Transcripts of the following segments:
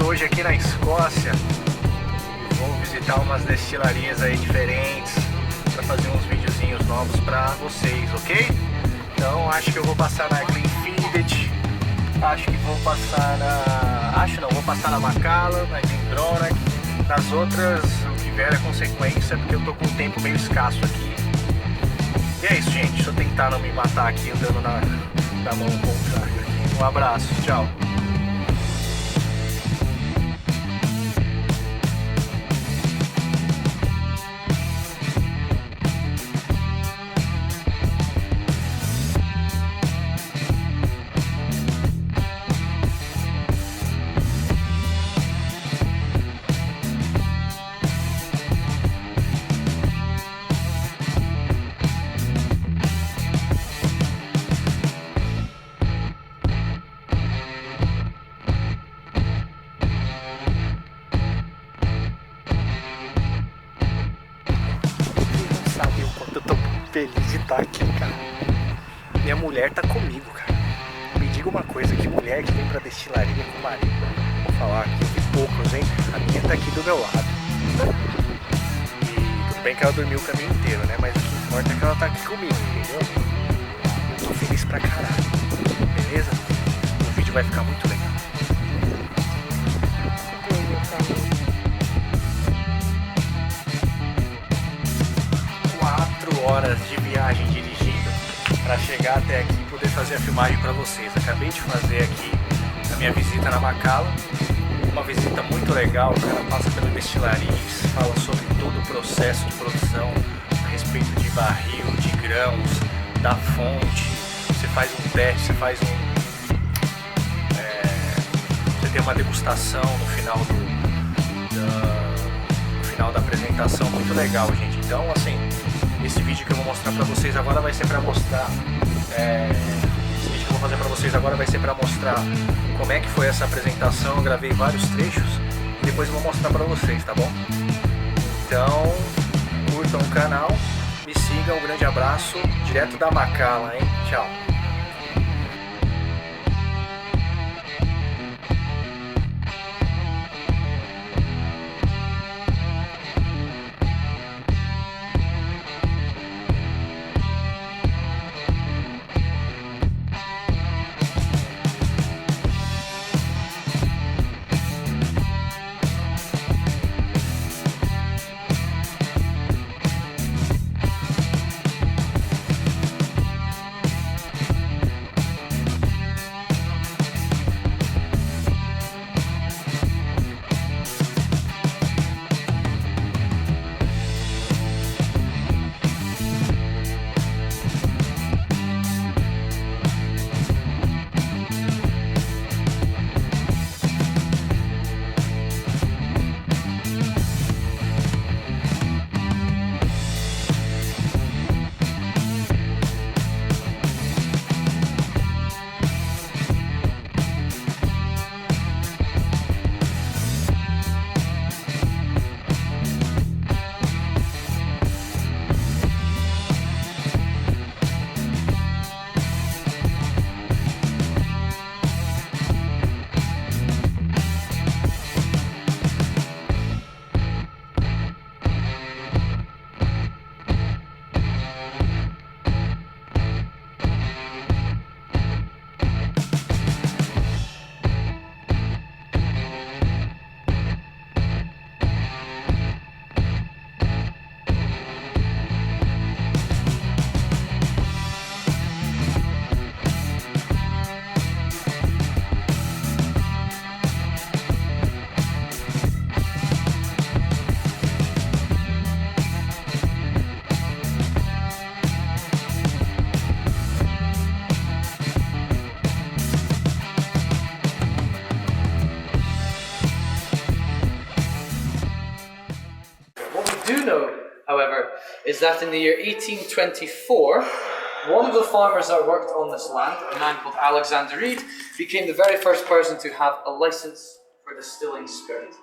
chegando hoje aqui na Escócia e vou visitar umas destilarias aí diferentes para fazer uns videozinhos novos para vocês, ok? Então acho que eu vou passar na Glenfiddich, acho que vou passar na... vou passar na Macallan, na Visitando, nas outras o que vier a consequência, porque eu tô com um tempo meio escasso aqui. E é isso, gente, deixa eu tentar não me matar aqui andando na mão contrária aqui. Um abraço, tchau! Feliz de estar aqui, cara. Minha mulher tá comigo, cara. Me diga uma coisa, que mulher que vem pra destilaria com o marido? Vou falar aqui, eu vi poucos, hein? A minha tá aqui do meu lado. E tudo bem que ela dormiu o caminho inteiro, né? Mas o que importa é que ela tá aqui comigo, entendeu? Eu tô feliz pra caralho, beleza? O vídeo vai ficar muito legal. 4 horas de viagem dirigindo para chegar até aqui e poder fazer a filmagem para vocês. Acabei de fazer aqui a minha visita na Macallan, uma visita muito legal. O cara passa pela destilarias, fala sobre todo o processo de produção, a respeito de barril, de grãos, da fonte. Você faz um teste, você faz você tem uma degustação no final da apresentação, muito legal, gente. Então, assim, esse vídeo que eu vou mostrar pra vocês agora vai ser pra mostrar esse vídeo que eu vou fazer pra vocês agora vai ser pra mostrar como é que foi essa apresentação. Eu gravei vários trechos e depois eu vou mostrar pra vocês, tá bom? Então, curtam o canal, me sigam, um grande abraço, direto da Macallan, hein? Tchau! Do know, however, is that in the year 1824, one of the farmers that worked on this land, a man called Alexander Reed, became the very first person to have a license for distilling spirit.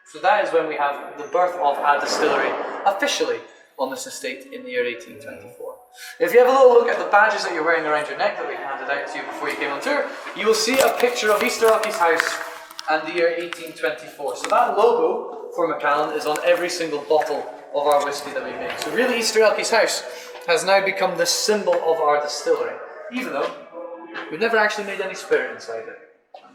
So that is when we have the birth of a distillery officially on this estate in the year 1824. If you have a little look at the badges that you're wearing around your neck that we handed out to you before you came on tour, you will see a picture of Easter Rocky's house and the year 1824. So that logo for Macallan is on every single bottle of our whiskey that we make. So really, Easter Elky's house has now become the symbol of our distillery, even though we've never actually made any spirit inside it.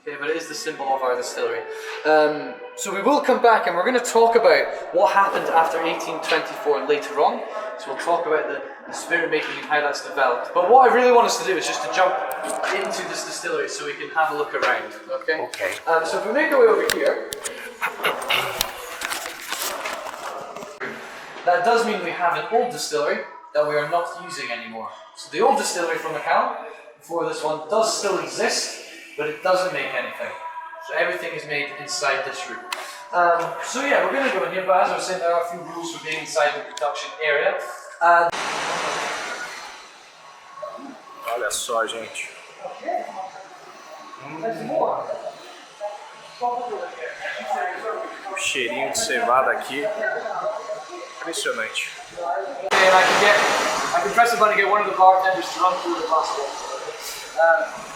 Okay, but it is the symbol of our distillery. So we will come back and we're going to talk about what happened after 1824 later on. So we'll talk about the spirit making and how that's developed. But what I really want us to do is just to jump into this distillery so we can have a look around. Okay? Okay. So if we make our way over here, that does mean we have an old distillery that we are not using anymore. So the old distillery from Macallan, before this one, does still exist, but it doesn't make anything. So everything is made inside this room. So yeah, we're going to go in here, but as I was saying, there are a few rules for being inside the production area. Olha só, gente. O cheirinho de cevada aqui. Impressionante. And I can press the button and get one of the bartenders to run through the glass wall.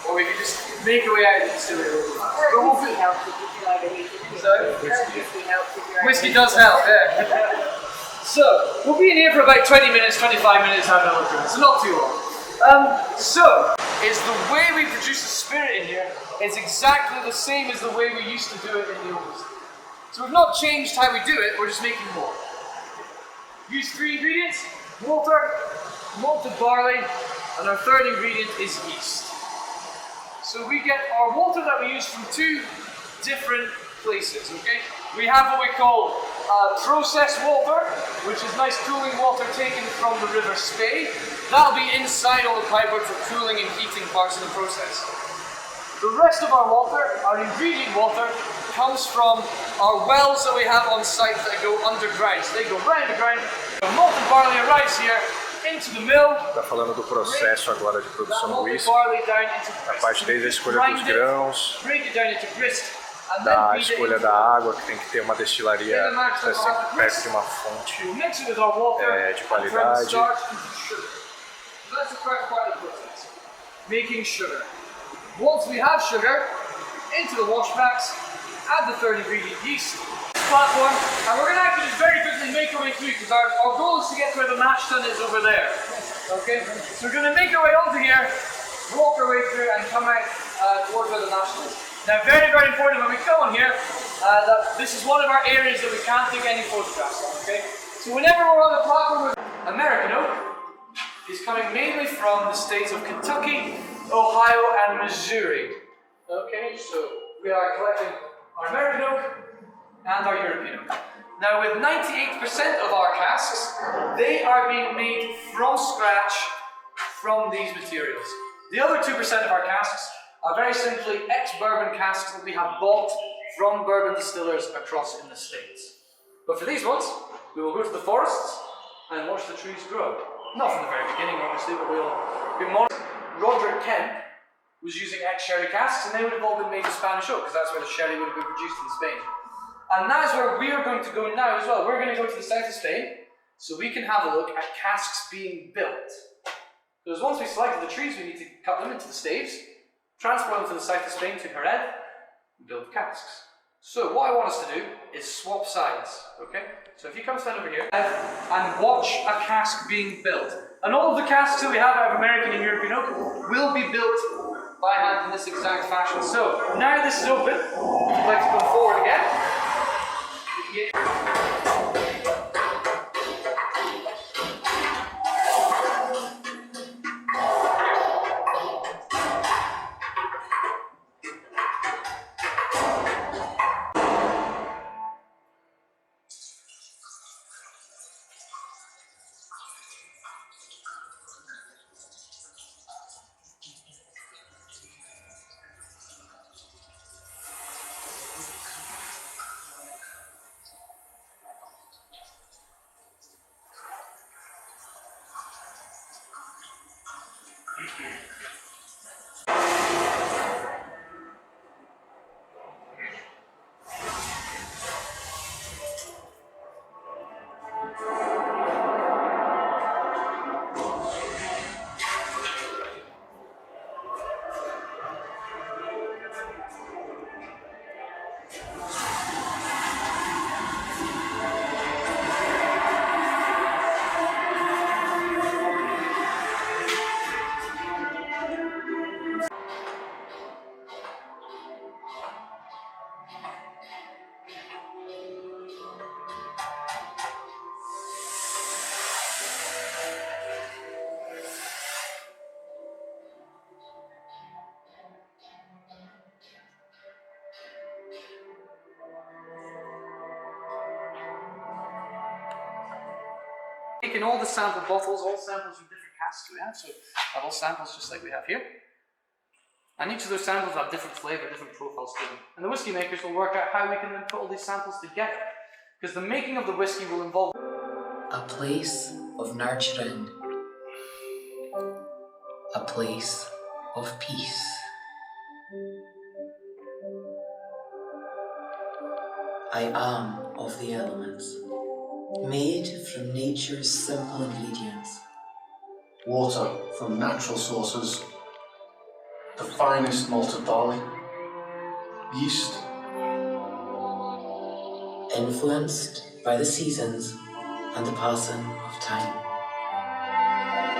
Or we can just make our way out of the distillery. Whiskey helps if you like anything. Sorry? Whiskey helps if you're Whiskey does help, yeah. So, we'll be in here for about 20 minutes, 25 minutes, having a look at it. So not too long. So, is the way we produce the spirit in here is exactly the same as the way we used to do it in the old days. So we've not changed how we do it, we're just making more. Use 3 ingredients: water, malted barley, and our third ingredient is yeast. So we get our water that we use from 2 different places, okay? We have what we call processed water, which is nice cooling water taken from the River Spey. That'll be inside all the pipework for cooling and heating parts of the process. The rest of our water, our ingredient water, comes from our wells that we have on site that go underground. So they go round the ground. The malted barley arrives here into the mill. Tá falando do processo agora de produção do whisky. A parte desde a escolha dos grãos, break it down into grist, and da then escolha da água, que tem que ter uma destilaria sempre perto de uma fonte mix it with our water de and turn the qualidade. starch into sugar. So that's the first part of the process. Making sugar. Once we have sugar, into the wash packs, add the third ingredient, yeast, platform, and we're going to actually just very quickly make our way through because our goal is to get to where the mash tun is over there. Okay, so we're going to make our way onto here, walk our way through and come out towards where the mash tun is. Now very, very important when we come on here, that this is one of our areas that we can't take any photographs on, okay? So whenever we're on the platform, American oak is coming mainly from the states of Kentucky, Ohio and Missouri. Okay, so we are collecting our American oak and our European oak. Now with 98% of our casks, they are being made from scratch from these materials. The other 2% of our casks are very simply ex-bourbon casks that we have bought from bourbon distillers across in the States. But for these ones, we will go to the forests and watch the trees grow. Not from the very beginning, obviously, but we'll be monitoring. Roderick Kemp was using ex-sherry casks, and they would have all been made of Spanish oak, because that's where the sherry would have been produced in Spain. And that's where we are going to go now as well. We're going to go to the south of Spain, so we can have a look at casks being built. Because once we selected the trees, we need to cut them into the staves, transport them to the south of Spain to Jerez, and build casks. So what I want us to do is swap sides, okay? So if you come stand over here and watch a cask being built. And all of the casks that we have out of American and European oak will be built by hand in this exact fashion. So now this is open, if you'd like to come forward again. Taking all the sample bottles, all samples from different casks we have, so I have all samples just like we have here. And each of those samples have different flavour, different profiles to them. And the whiskey makers will work out how we can then put all these samples together. Because the making of the whiskey will involve a place of nurturing, a place of peace. I am of the elements, made from nature's simple ingredients. Water from natural sources, the finest malted barley, yeast, Influenced by the seasons and the passing of time.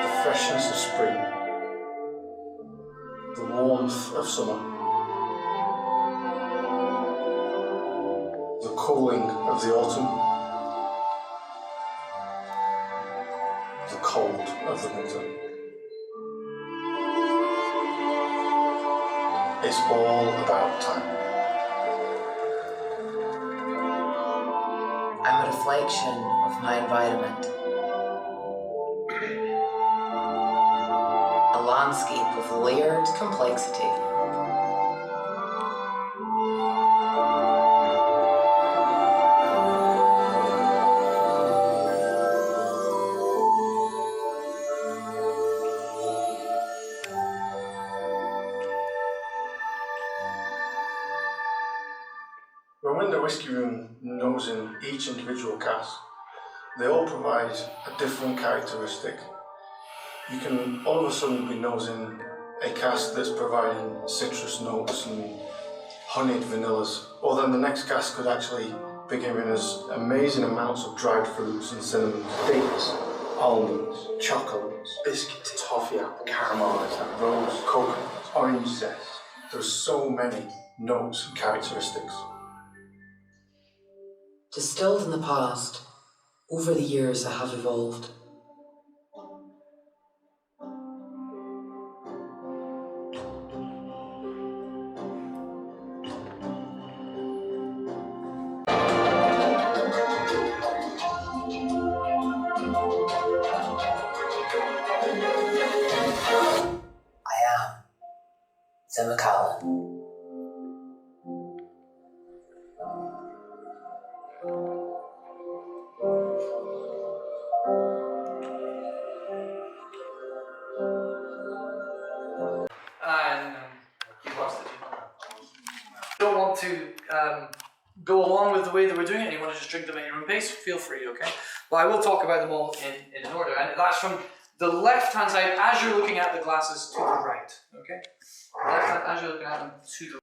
the freshness of spring, the warmth of summer, the cooling of the autumn, the cold of the winter. It's all about time. I'm a reflection of my environment. A landscape of layered complexity. When we're in the whisky room nosing each individual cask, they all provide a different characteristic. You can all of a sudden be nosing a cask that's providing citrus notes and honeyed vanillas, or then the next cask could actually be giving us amazing amounts of dried fruits and cinnamon, dates, almonds, chocolates, biscuits, toffee apple, caramelized, rose, coconut, orange zest. There's so many notes and characteristics. Distilled in the past, over the years I have evolved. I am the Macallan. and you lost it. Don't want to go along with the way that we're doing it and you want to just drink them at your own pace, feel free, okay? But I will talk about them all in an order, and that's from the left hand side as you're looking at the glasses to the right, okay? Left hand as you're looking at them to the